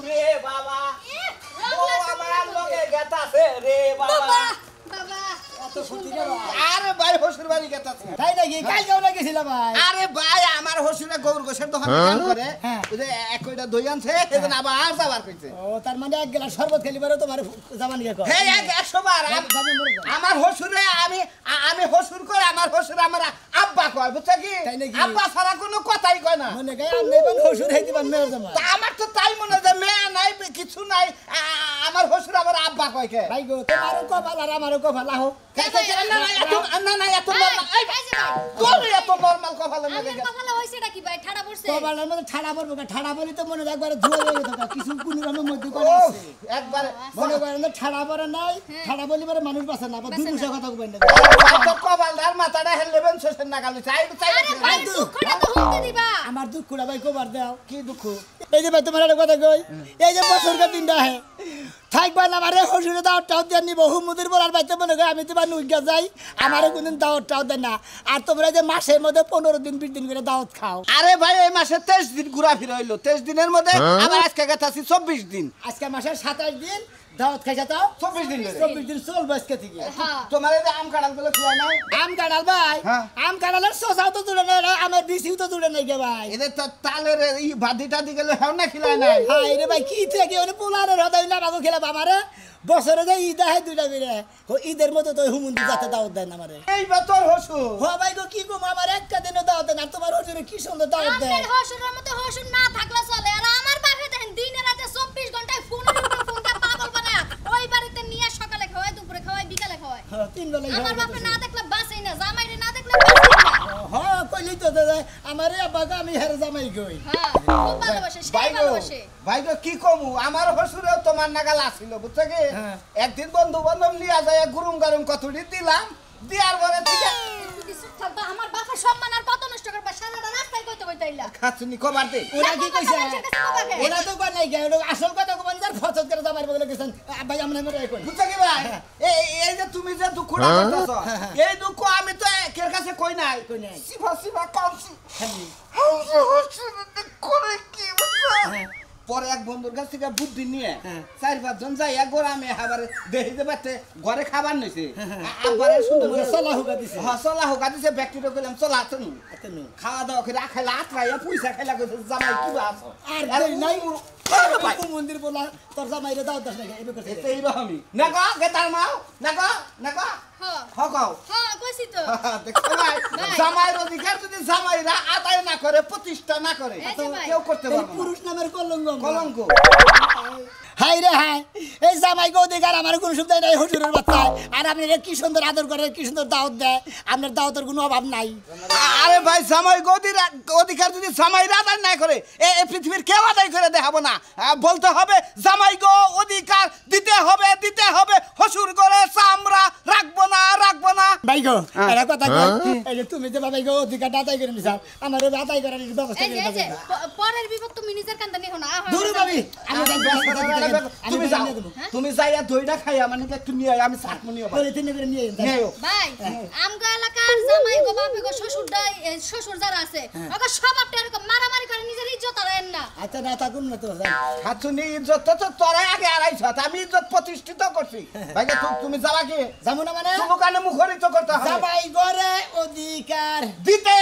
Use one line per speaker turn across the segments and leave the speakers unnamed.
রে বাবা ও আমার লগে গেতাছে রে বাবা
বাবা
এত ফুটি রে ভাই
আরে ভাই হসুর বাড়ি গেতাছে
তাই নাকি কাল কেউ লাগেছিল ভাই
আরে ভাই আমার হসুরে গৌর গোশের দোকান কাম করে ওই যে এক কইটা দই আনছে এদিন আবার যাবার কইছে
ও তার মানে এক গ্লাস শরবত খেলিবারে তোমার জামান গিয়ে কর
হে এক 100 বার আমার হসুরে আমি হসুর করে আমার হসুর আমার আব্বা কয় বুঝছ কি আব্বা ছাড়া কোনো কথাই কয় না
মনে গায় আমনে কোন হসুর হইতে পান মেয়ে জামা
তা আমার তো তাই মনে যে মেয়ে নাই কিছু নাই আমার হসুর আমার আব্বা কয় কে
ভাই গো তোমারও কপাল আর আমারও কপাল আহো
না এত নরমাল কপালের মধ্যে
কপালে হইছেটা কি ভাই ঠাড়া পড়ছে
কপালের মধ্যে ঠাড়া পড়বো ঠাড়া পড়ি তো মনে একবারে ধুয়ে যাবে তো কিছু কোন রকমের মধ্যে করে
একবারে
মনে করেন না ঠাড়া পড়ে নাই ঠাড়া বলি পরে মানুষ বাঁচে না দুই মুশা কথা কইবেন না
তো কপালদার মাথাটা হেললেবেন শেষের না গালি চাই
আরে ভাই দুঃখটা তো হুমতে দিবা
আমার দুঃখটা ভাই কবার দাও
কি দুঃখ
এই যে ভাই তোমার একটা কথা কই এই যে বছরকার দিনটা হে থাকবা না আমারে হসুরে দাওয়াতটাও দিয়ে নিব হুমুদির বলার বাইতে মনে করি আমি তোমার নুইগা যাই আমারও কোনদিন দাওয়াতটাও দেয় না আর তোমরা যে মাসের মধ্যে 15 দিন 20 দিন করে দাওয়াত খাও
আরে ভাই এই মাসে 23 দিন ঘুরা ফিরা হইলো 23 দিনের মধ্যে আবার আজকে গেতাছি 24 দিন
আজকে মাসের 27 দিন দাওয়াত খাইছা তাও
24 দিন ধরে
24 দিন চলবে আজকে থেকে
তোমার এই যে আম কাঁঠাল গুলো খেলা নাই
আম কাঁঠাল ভাই আম কাঁঠালের শসাও তো জুড়ে নাই আমার বিসিও তো জুড়ে নাই গে ভাই
এদের তো তালের এই ভাদিটা দিকে হেও না খিলাই নাই
হাই রে ভাই কি থেকে ওরে পোলারের হদাই না বাগো খেলা আমারে বছরে যে ঈদ আহে দুইটা বেরে ও ঈদের মতো তো হুমুন্দি যাতে দাওয়াত দেন আমারে
এই বছর হসু
হ ভাই গো কি কম আমার একটা দিনও দাওয়াত দেন আর তোমার হসুরে কি সুন্দর দাওয়াত দেন
আপনার হসুরের মতো হসুর না থাকলে চলে আর আমার বাপে দেখেন দিনে রাতে 24 ঘন্টায় ফোনের উপর ফোন দিয়ে পাগল বানায় ওই বাড়িতে নিয়ে সকালে খাওয়ায় দুপুরে খাওয়ায় বিকালে খাওয়ায়
তিন বেলা
আমার বাপে না দেখলে বাঁচেই না জামাইরে না দেখলে বাঁচেই না
হ্যাঁ কইলি তো দাদা আমারে আব্বাকে আমি হেরে জামাই কই
হ্যাঁ খুব ভালোবাসে সেই ভালোবাসে
ভাই গো কি কমু আমার হসুরেও তোমার নাগাল আসিল বুঝছো কি একদিন বন্ধু বান্ধব নিয়ে যায় গুরুম গারুম কতটি দিলাম দিয়ার পরে থেকে
আমার বাপের সম্মান আর কত নষ্ট করবা সারাটা রাস্তায় কইতে কইতাইলা
খাতুনি কবার দে
ওরা কি কইছে ওরা তো কই নাই গে আসল কথা কইবেন যার ফসল করে জামাই বলে গেছেন ভাই আমরা মরে কই
বুঝছো কি ভাই এই যে তুমি যে দুঃখটা করতেছ এই দুঃখ আমি তো এর কাছে কই নাই সিফা সিফা কাউছি করে কি বুঝছো পরে এক বন্ধুর কাছ থেকে বুদ্ধি নিয়ে 4-5 জন যাই এক গোরামে আবার দেখিতে পাচ্ছে ঘরে খাবার নইছে আবার সুন্দর করে
চলা হুকা দিছে
চলা হুকা দিছে ব্যক্তিটা কইলাম চলা আতনু খাওয়া দাওয়া করে খাইলা আত্রাইয়া পয়সা খাইলা কইছে জামাই কি বাসো
আর নাই মন্দির বলা তোর জামাইরে দাও দশ টাকা এবে করতে
এই রকমই না গো গেতার মাও না গো হগাও
হ্যাঁ কইছি তো
দেখছো ভাই জামাইর অধিকার যদি জামাইরা আদায় না করে প্রতিষ্ঠা না করে কেউ করতে পারবে না
পুরুষ নামের
কলঙ্ক
হাই রে হাই এই জামাই গো অধিকার আমার কোনো সুবিধা নাই হজুরের বাচ্চা আর আপনি কি সুন্দর আদর করে কি সুন্দর দাওয়াত দেয় আপনার দাওয়াতের কোনো অভাব নাই
আরে ভাই জামাই গদির অধিকার যদি জামাইরা আদায় না করে এই পৃথিবীর কেউ আদায় করে দেখাবো না বলতে হবে জামাই গো অধিকার দিতে হবে হসুর করে চামড়া রাখবো না
ভাই গো এটা কথা কই এই যে তুমি যে ভাই গো অধিকার আদায় করে নিছাও আমার আদায় করার ব্যবস্থা
করে দাও পরের বিপদ তুমি নিজের কান্দা নিও না
দূর ভাবি
তুমি যাইয়া দইটা খাইয়া মানে একটু নিয়ে আমি চাটমু নিয়ে
ভাই আমগো এলাকার জামাই গো বাপে গো শ্বশুর যারা আছে ওকে সব আপনি এরকম মারামারি করে নিজের ইজ্জত আর না
আচ্ছা না থাকুন না তো
হাতুনি ইজ্জত তো তোরা আগে আড়াইছ আমি ইজ্জত প্রতিষ্ঠিত করছি ভাই তুমি যাবা কি
যাবো না মানে
তুমি কানে মুখরিত করতে হবে
জামাই গরে অধিকার
দিতে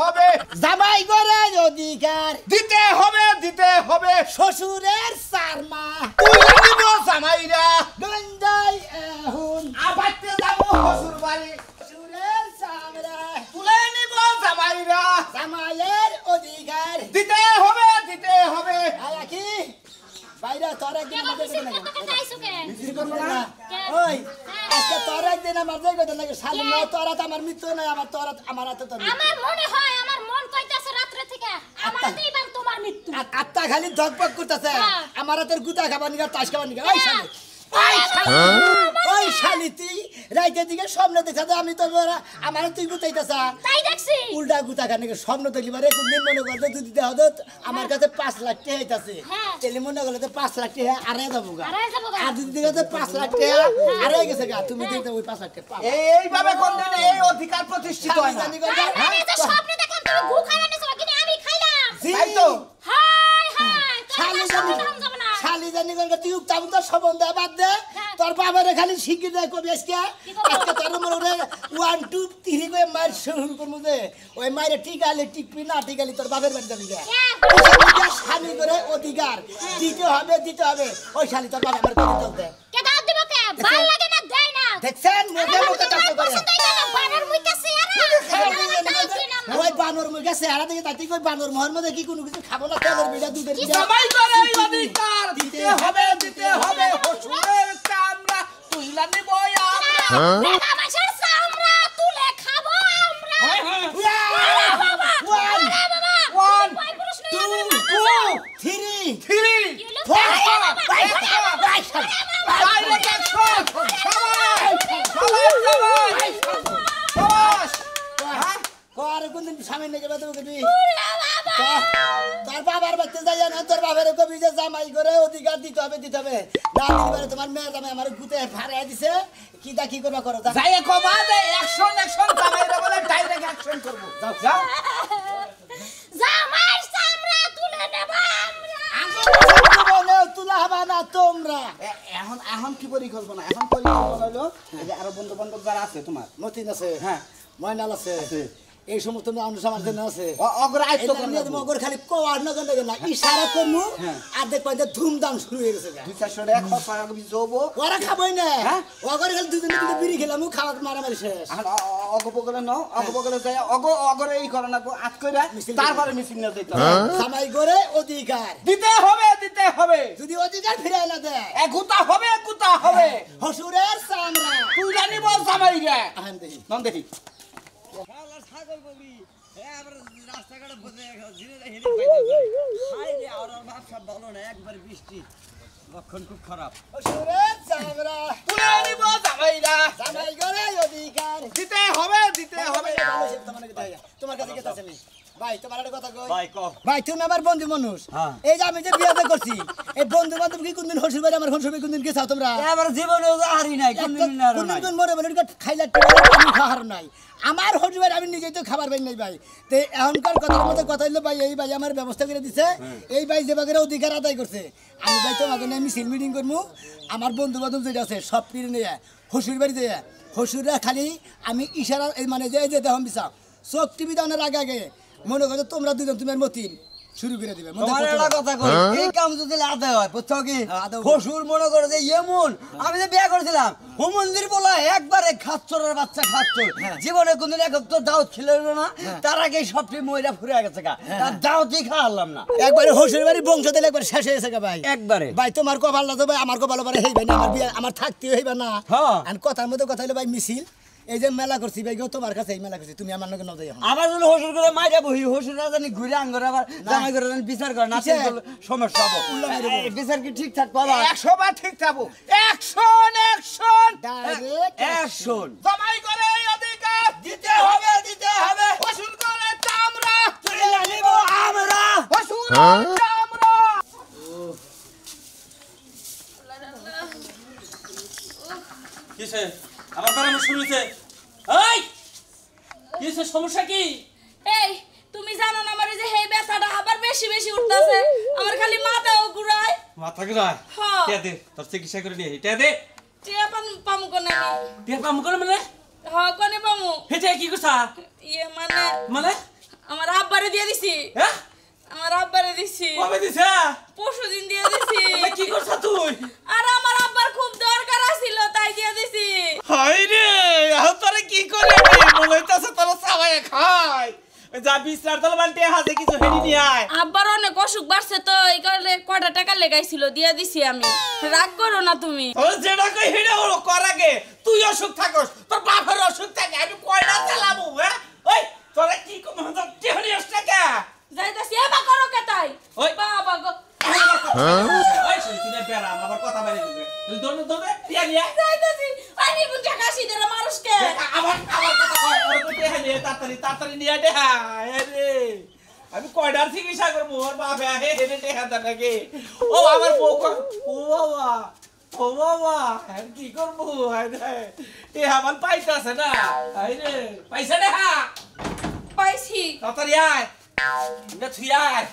হবে
জামাই গরে অধিকার
দিতে হবে
শ্বশুরের সারমা
তুই দিব জামাইরা
গন্ডাই এখন
আবাইতে যাব হসুর বাড়ি
শ্বশুরের সামরা
তুলে নিব জামাইরা
জামাইয়ের অধিকার
দিতে হবে
আয়া কি বাইরে তোর একদিন আমাদের ওই আজকে তোর একদিন আমার যাই কথা লাগে শালি না তোরা তো আমার মৃত্যু নাই আমার হাতে তোর
আমার মনে হয় আমার মন কইতাছে রাত্রে থেকে আমার দিবার তোমার মৃত্যু
আত্মা খালি ধকপক করতেছে আমার হাতের গুতা খাবার নিগা তাস খাবার নিগা ওই শালি ওই শালি তুই রাইতের দিকে স্বপ্ন দেখছ আমি তো আমার তুই গুতাইতেছ
তাই দেখছি
উল্টা গুতা খানে স্বপ্ন দেখলি বারে কোনদিন মনে করতে তুই দিতে হতো আমার কাছে 5 লাখ টাকা হইতাছে তেলে মনে করলে তো 5 লাখ টাকা আরে যাবো গা আর যদি দিতে 5 লাখ টাকা আরে গেছে গা তুমি দিতে ওই 5 লাখ টাকা পাও
এইভাবে কোনদিন এই অধিকার প্রতিষ্ঠিত হয় না
আমি তো স্বপ্ন দেখলাম তুমি গু খাইলা নিছো কিন্তু আমি খাইলাম
তাই তো
হাই হাই
শালি জানি কোন তুই উক্তাম তো সম্বন্ধ বাদ দে তোর বাবারে খালি শিখি দেয় কবি আজকে আজকে তোর মনে 1 2 3 কই মার শুরু করব যে ওই মাইরে টিকালে টিকবি না টিকালি তোর বাবার বাড়ি যাবি যা স্বামী করে অধিকার দিতে হবে ওই শালি তোর বাবা আমার করে দে
কে দাও দিব কে ভাল লাগে না দেই না
দেখছেন মুখে মুখে চাপ করে
বানর মুইকা সিয়ারা
ওই বানর মুখে চেহারা দেখে তাই কই বানর মোহর মধ্যে কি কোনো কিছু খাবো না তেলের বিড়া দুধের বিড়া
জামাই করে অধিকার দিতে হবে হসুরের চামড়া তুইলা নিব আমরা
দাদা মাছের চামড়া তুলে খাবো আমরা
One,
ভাই পুরুষ নেই
2 3 ডাইরেক্ট অ্যাকশন
কর কোনদিন স্বামী নেকে বেতন কবি তোর বাবার বাচ্চা যাই না তোর বাবার কবি যে জামাই করে অধিকার দিতে হবে না দিবারে তোমার মেয়ে জামাই আমার গুতে ফাড়াই দিছে কি করবা করো
যাই কবা দে অ্যাকশন জামাইরা বলে ডাইরেক্ট অ্যাকশন করব যাও
জামাই চামড়া তুলে নেব
বলে তুলা হবা না তোমরা
এখন কি পরিকল্পনা হলো এই যে আরো বন্ধু বান্ধব যারা আছে তোমার
মতিন আছে
হ্যাঁ
ময়নাল আছে এই সমস্ত মানুষ আমার জন্য আছে
অগ্রাহ্য তো
মগর খালি কোয়ার না গন্ডে না ইশারা করমু আর দেখবা যে ধুমধাম শুরু হয়ে গেছে
200 টাকা খরচ করে জোবো
ওরা খাবই না অগর খালি দুজনে দুটো বিড়ি খেলাম খাওয়া মারামারি শেষ
এখন অগপগলে যায় অগরে এই করে না আত কইরা তারপরে মিছিল না দিতে
জামাই করে অধিকার
দিতে হবে
যদি অধিকার ফিরে না দেয়
গুতা হবে
হসুরের চামড়া
তুই জানিব জামাই রে
আহেন দেখি
নন দেখি
ছাগল বগরি আবার রাস্তাঘাটে বসে ধীরে হেঁটে পাইতে হাই রে আর ব্যবসা ভালো না একবার বৃষ্টি লক্ষণ খুব খারাপ
হসুরের চামড়া
তুলে নিব জামাইরা
জামাই করে অধিকার
দিতে হবে
তোমার কাছে কেতা আছে ভাই তোমার একটা কথা কই
ভাই কও
ভাই তুমি আমার বন্ধু মানুষ এই যে আমি যে বিয়াতে করছি এই বন্ধু বান্ধব কি কোনদিন হসুর বাড়ি আমার হসুর বাড়ি কোনদিন গেছাও তোমরা
এবার জীবনে হারি নাই কোনদিন আর নাই
কোনদিন মরে বলে খাইলা আমি খাওয়ার নাই আমার হসুর বাড়ি আমি নিজেই তো খাবার পাই নাই ভাই তো এখনকার কথার মধ্যে কথা হইলো ভাই এই ভাই আমার ব্যবস্থা করে দিছে এই ভাই যে বাগের অধিকার আদায় করছে আমি ভাই তোমাকে নিয়ে মিছিল মিটিং করবো আমার বন্ধু বান্ধব যেটা আছে সব পিড়ে নিয়ে হসুর বাড়ি দিয়ে হসুররা খালি আমি ইশারা মানে যে দেখুন বিচার চোখ টিভি দেওয়ার আগে মনে করো তোমরা দুজন তুমি আর মতিন শুরু করে দিবে
তোমার একটা কথা কই এই কাম যদি আদায় হয় বুঝছো কি হসুর মনে করে যে এমন আমি যে বিয়ে করেছিলাম ও মন্দির বলা একবারে খাচ্চরের বাচ্চা খাচ্চর জীবনে কোনদিন এক তো দাওয়াত ছিল না তার আগে সবটি ময়রা ফুরে গেছে গা তার দাওয়াতই খাওয়ালাম না
একবারে হসুর বাড়ি বংশ দিলে একবার শেষ হয়ে গেছে ভাই
একবারে
ভাই তোমার কপাল না তো ভাই আমার কপাল পরে হইবে না আমার বিয়ে আমার থাকতেও হইবে না আর কথার মধ্যে কথা হইলো ভাই মিছিল এই যে মেলা করছি ভাই তোমার কাছে এই মেলা করছি তুমি আমার নাকি নদাই
আবার যদি হসুর করে মাইরা বহি হসুর জানি ঘুরে আঙ্গরে আবার জামাই করে জানি বিচার করে না সমস্যা হবে বিচার কি ঠিকঠাক পাবা
100 বার ঠিক থাকবো অ্যাকশন
ডাইরেক্ট
অ্যাকশন
জামাই করে অধিকার
দিতে হবে
হসুর করে চামড়া
তুলে নিব আমরা
হসুরের চামড়া
কিসে আমার বারে শুরুতে এই কিসে সমস্যা কি
এই তুমি জানো না আমার এই যে হেই ব্যথাটা আবার বেশি উঠতাছে আমার খালি মাথাও ঘুরায়
মাথা ঘুরায়
হ্যাঁ
টিয়া দে তোর চিকিৎসা করে নিয়ে টিয়া দে
টিয়া পামু কোনে আমি
টিয়া পাম করে মানে
হ্যাঁ কোনে পামু
হেটে কি করছা
ইয়ে মানে
মানে
আমার আব্বারে দিয়ে দিছি
হ্যাঁ
আমার আব্বারে দিছি
কবে দিছা
পরশুদিন দিয়ে দিছি
এ কি করছা তুই
আর আমার আব্বার খুব দরকার ছিল তাই দিয়ে দিছি
হাই রে আহ তোরে কি করে বলইতাছে তোর সাবাই খাই যা বিছনার তলে বালতি হাতে কিছু হেডি নিয়ে আয়
আব্বার অনেক অসুখ বাড়ছে তো এই কারণে কয়টা টাকা লেগাইছিল দিয়ে দিছি আমি রাগ করো না তুমি
তোর যেটা কই হেডে হলো কর আগে তুই অসুখ থাকস তোর বাপের অসুখ থাকে আমি কয়টা চালাবো হ্যাঁ ওই তোরা কি কম হতো টেহরি আসছে কে
যাইতাছি এবা করো কে তাই
ওই
বাবা গো
ওই শুনছিনে বেরা আবার কথা বাড়ি দিবে তুই দৌড়ে টিয়া নিয়ে
যাইতাছি পানি বুঝা কাশি দেরা মানুষকে
আবার কথা কয় ওর তো টিয়া নিয়ে তাড়াতাড়ি নিয়ে দে আরে আমি কয়টার চিকিৎসা করবো ওর বাপে আহে হেডে টেকা দা নাকি ও আমার বউ ও বাবা আর কি করবো এ আমার পাইতাছে না আরে পয়সা দে
পাইছি
তাড়াতাড়ি আয় না তুই আয়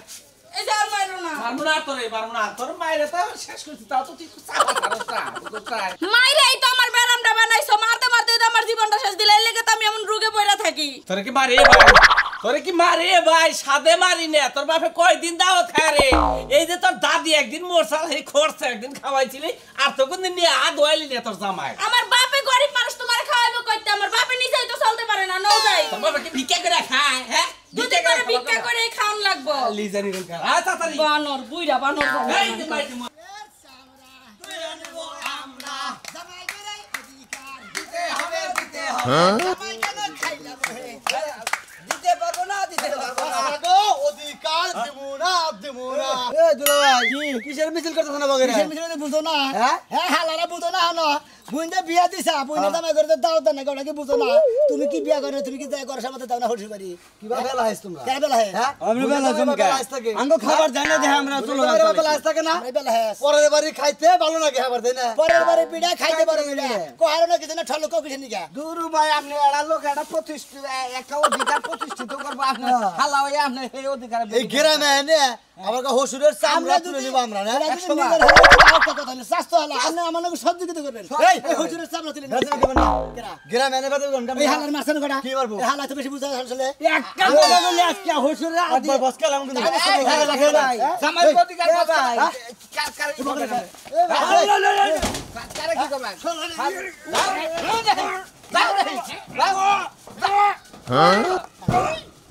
এই যে আর মারো না
বারমুনা তোর মায়েরে তো শেষ করছি তাও তো তুই চালা ছাড়ছটা তো চাই
মাইরে এই তো আমার ব্যারামটা বানাইছো মারতে মারতে তো আমার জীবনটা শেষ দিলে এই লেগে তো আমি এমন রোগে পড়া থাকি
তোরে কি মারে ভাই সাদে মারি না তোর বাপে কয়দিন দাওয়াত খায় রে এই যে তোর দাদি একদিন মোরসাল এই খরচা একদিন খাওয়াইছিলি আর তো কোনদিন নিয়ে দোয়াইলি না তোর জামাই
আমার বাপে গরিব মানুষ তোমারে খাওয়াইবো কইতে আমার বাপে নিজেই তো চলতে পারে না নও যাই
তোর বাবা কি ভিক্ষা করে খায় হ্যাঁ
দুদিন করে ভিক্ষা করে খাওন লাগবো
লিজানি রে কর তাড়াতাড়ি
বানর বুইড়া বানর
এই যে মাইতে
দিতে পারবো না দিতে পারবো না
অধিকার দেব না দেব না
এ দুলা ভাই কিসের মিছিল করতেছ না বগেরা
কিসের মিছিল বুঝো না
হ্যাঁ?
হ্যাঁ হালারা বুঝো না হনো বুইন্দা বিয়া দিছা বুইন্দা দামে করে দাও না গোটা কি বুঝো না তুমি কি বিয়া করে তুমি কি যায় ঘরের সামনে দাও না হরসি বাড়ি
কিবা বেলা হাইছ তোমরা
কেন বেলা হে
হ্যাঁ আমরা বেলা জমকা আঙ্গো খাবার জানি না দেখে আমরা চলো বেলা হাইছ থাকে না
আমরা বেলা হে
পরের বাড়ি খাইতে ভালো লাগে খাবার দেয় না
পরের বারে পিড়া খাইতে পারো না কোহারো না কিছু না ঠলো কো কিছু নিকা
দুরু ভাই আপনি এড়া লোক এটা প্রতিষ্ঠিত একটা অধিকার প্রতিষ্ঠিত করবো আপনি হালা হয়ে আপনি এই অধিকার
এই গ্রামে এনে আমার হসুরের চামড়া তুলে নিব আমরা না
স্বাস্থ্য হালা আপনি আমার লোক সহ্য দিতে করবেন এই হুজুরের সামনে তুলে
গ্রামে এনে বাদে ঘন্টা
এই হালার মাছের কটা
কি মারবো?
এই হালা তো বেশি বুঝা আসলে
একটা বলে বলে আজকে হসুরের একবার বস খেলাম কিন্তু
জামাই অধিকার ভাই কার কি করবেন কার কি করবেন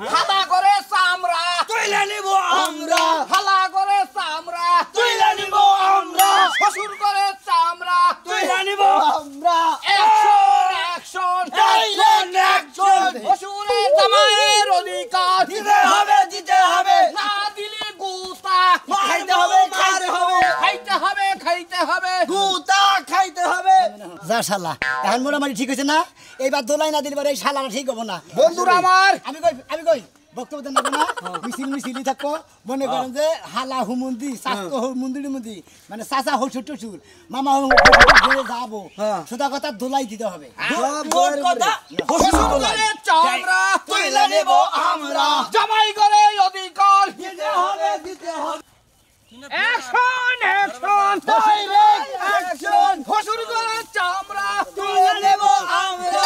হালা করে চামড়া
তুইলে নিব আমরা
হালা করে চামড়া
তুইলে নিব আমরা
শ্বশুর করে চামড়া
তুইলে নিব আমরা
অ্যাকশন অ্যাকশন
অ্যাকশন
শ্বশুরের জামাইয়ের অধিকার
দিতে হবে
না দিলে গুতা
খাইতে হবে খাইতে হবে
খাইতে হবে
গুতা খাইতে হবে
যা শালা এখন মোটামুটি ঠিক হয়েছে না এইবার দোলাই না দিলে এই শালাটা ঠিক হবো না
বন্ধুরা আমার
আমি কই বক্তব্য দেন না মিছিলি থাকবো মনে করেন যে হালা হুমুন্দি চাচা হুমুন্দি মানে চাচা হসুর টসুর মামা হসুর যাবো সোজা কথা দোলাই দিতে হবে
মোট কথা
শ্বশুর করে চামড়া
তুইলে নিব আমরা
জামাই করে অধিকার
দিতে হবে
অ্যাকশন অ্যাকশন
ডাইরেক্ট অ্যাকশন
শ্বশুর করে চামড়া
তুইলে নিব আমরা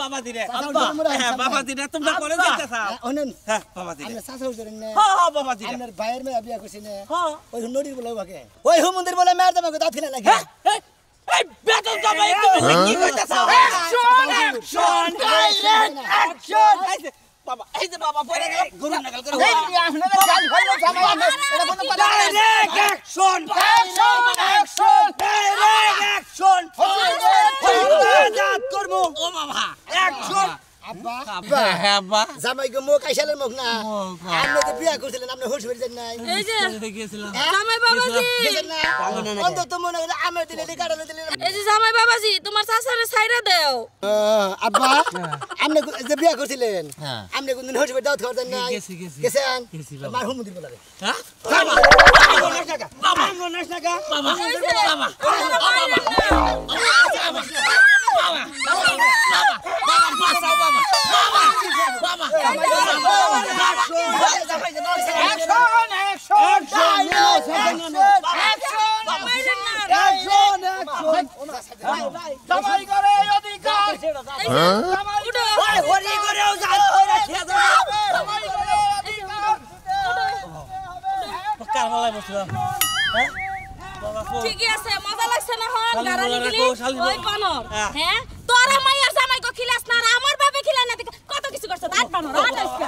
বাবা দিরে
চাচা
আব্বা
হুজুর আমরা
হ্যাঁ বাবা দিরে তোমরা করে যাইতাছ
অনেন
হ্যাঁ বাবা দিরে
আমরা চাচা হুজুর না
হ্যাঁ বাবা দিরে
আপনার ভাইয়ের মেয়ে বিয়া করছি না
হ্যাঁ
ওই নদীর বলে ওকে ওই হুমুন্দির বলে মেয়ের দামে দাঁত খেলে লাগে
এই বেতন জামাই তুমি কি কইতাছ
অ্যাকশন অ্যাকশন
ডাইরেক্ট অ্যাকশন
বাবা এই যে বাবা পড়ে গেল গরু নাগাল করে
এই যে আপনারা গাল ভালো জামাই আপনি এটা কোনো কথা না
direct action
action action
direct action জাত করব
ও বাবা
অ্যাকশন
আব্বা
হ্যাঁ আব্বা
জামাই গো মুখ আইসালের মুখ না আপনি তো বিয়া করছিলেন আপনি হুশ হয়ে যান নাই
এই যে
গেছিলাম
জামাই বাবাজি
গেছেন না অন্তত মনে হলো আমের দিলে কাটানো দিলে
এই যে জামাই বাবাজি তোমার চাচারে ছাইরা দাও
আব্বা আপনি যে বিয়া করছিলেন আপনি কোনদিন হুশ হয়ে দাও খাওয়ার দেন নাই
গেছি
গেছেন আমার হুমুদির বলারে
হ্যাঁ
বাবা
বাবা
এই যে
বাবা
আপনারা মাইরেন না।
অ্যাকশন অ্যাকশন
মাইরেন না।
জামাই করে অধিকার
এই যে, উঠো।
হরি করেও জাত করে খেয়ে দাও
জামাই করে অধিকার
কার মালাই বসলাম হ্যাঁ
ঠিকই আছে মজা লাগছে না হন
শালি
গারানি
বলে
গিলি
রাখো, শালি
ওই
বলে।
বানর
হ্যাঁ।
হ্যাঁ তোরা মাইয়ার জামাই কো খিলাস না আর আমার বাপে খিলা না দেখে কত কিছু করছ আট বানর আট আজকে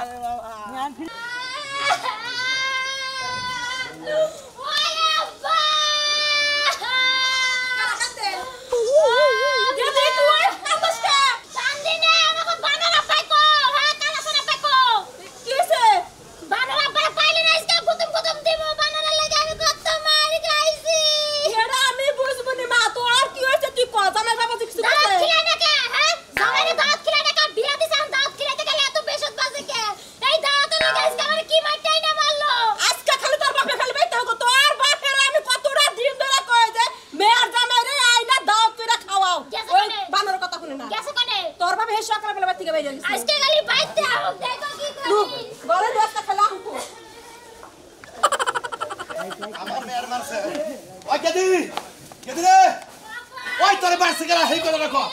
কি মাইটাই না
আমার মেয়ের মারছে ওই কেদি রে ওই তোরে মারছে কেন হেই কথা রাখো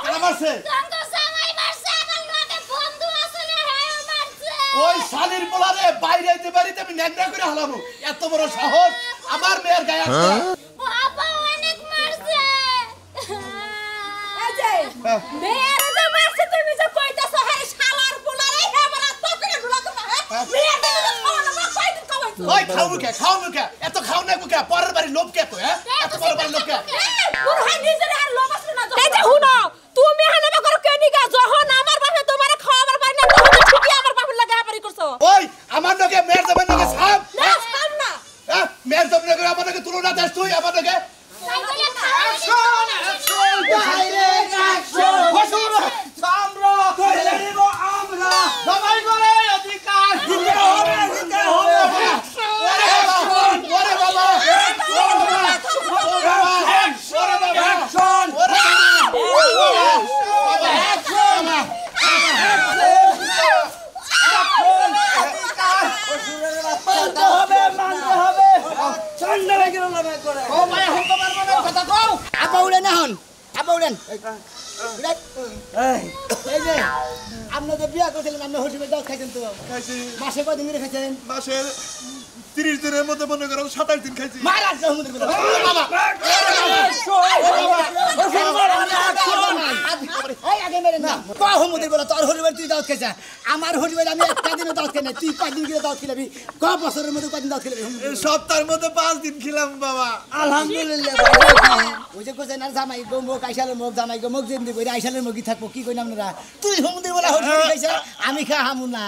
কেন মারছে
তঙ্গ জামাই মারছে আমার লগে বন্ধু আসলে হেও মারছে
ওই শালির পোলারে বাইরে আইতে বাড়িতে আমি ন্যাংরা করে হালামু এত বড় সাহস আমার মেয়ের গায়ে হাত দেয়।
বাবা অনেক মারছে
এই যে মেয়ের যে মারছে তুমি যে কইতাছো হ্যাঁ শালার পোলারে হে আমার পকেটে ঢুলাতো না হ্যাঁ মেয়ের যে খাওয়া না কয়দিন খাওয়াইছো
ওই খাও মুখে এত খাও না মুখে পরের বাড়ি লোভ কে তো হ্যাঁ এত বড় বাড়ি লোভ কে
পুরো হাই নিজের আর লোভ আসলে না এই যে হুনো তুমি হানাবা করো কেনিকা যখন আমার বাপে তোমারে খাওয়াবার পাই না তখন ছুটি আমার বাপের লাগে হাবারি করছো
ওই আমার নগে মেয়ের জমের নগে সাপ
না ছাড় না
হ্যাঁ মেয়ের জমের নগে আমার নগে তুলনা দেশ তুই আমার নগে
তাই বলে খাওয়া
ডাইরেক্ট অ্যাকশন হসুর সামরা কইলে নিব আমরা সবাই করে অধিকার দিতে হবে ওরে বাবা ওরে বাবা অ্যাকশন ওরে বাবা অ্যাকশন
মানতে হবে ঠান্ডা লেগে গেল না করে
ও ভাই হন তো পারবো না কথা কও
আপা উড়েন না হন আপা উড়েন এই যে আপনি যে বিয়া করছিলেন আপনি হোটেলে দাও খাইছেন তো
খাইছি
মাসে কদিন করে খাইছেন
মাসের 30 দিনের মধ্যে মনে করো 27 দিন খাইছি
মারাজ সমুদ্র বলে
বাবা
এই আগে মেরে না কয় সমুদ্র বলে তোর হরিবার তুই দাওয়াত খাইছা আমার হরিবার আমি একটা দিনও দাওয়াত খাই না তুই কয়দিন করে দাওয়াত খেলাবি কয় বছরের মধ্যে কয়দিন দাওয়াত খেলাবি
সপ্তাহের মধ্যে 5 দিন খেলাম বাবা
আলহামদুলিল্লাহ
ওই যে কোথায় না জামাই গো মুখ আইসালের মুখ জামাই গো মুখ যেমনি কই আইসালের মুখই থাকবো কি কই না আপনারা তুই সমুদ্র বলে হরিবার খাইছা আমি খা হামু না